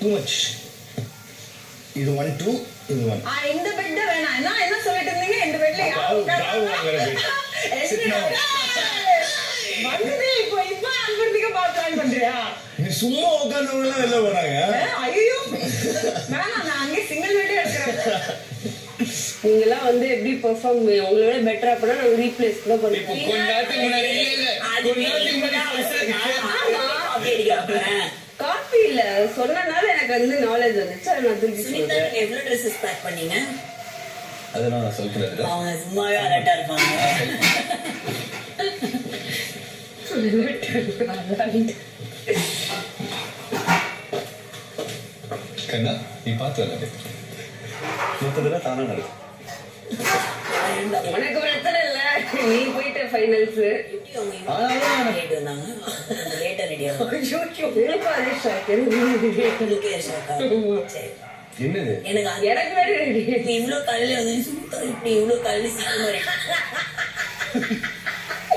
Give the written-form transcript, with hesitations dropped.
Too much. இது 1 2 இது 1. இந்த பெட் வேணாம். என்ன சொல்லிட்டு இருந்தீங்க? இந்த பெட்ல இப்போ அன்பர்திக்க பாத்தான் பண்றியா? நீ சும்மா உட்கார்ந்தவங்க எல்லாம் வெளில போறாங்க. ஐயோ வேணாம், நான் அங்கே சிங்கிள் பெட்டே எடுக்கிறேன். நீங்களாம் வந்து எப்படி பெர்ஃபார்ம் உங்களோட பெட்டரா பண்ணா நாங்க ரீப்ளேஸ் கூட பண்ணுவோம். இப்போ கொஞ்ச நேரத்துக்கு முன்னாடி காப்பி இல்ல சொன்னனால எனக்கு வந்து நாலேஜ் வந்துச்சு. அதை நான் திருப்பி சொல்றேன். எவ்வளவு ட்ரெஸ்ஸஸ் பேக் பண்ணீங்க? அதெல்லாம் நான் சொல்றது. அவங்க சும்மாவே அலர்ட்டா இருப்பாங்க. கண்ணா நீ பார்த்து வராது. மொத்தத்தில் தானே நடக்கும். உனக்கு பிரச்சனை இல்ல, நீ போயிட்ட ஃபைனல்ஸ். லேட் வந்தாங்க. லேட்டா ரெடி ஆகும். என்னது எனக்கு எனக்கு வேற ரெடி. இவ்வளவு காலையில வந்து இப்படி இவ்வளவு காலையில சீக்கிரமா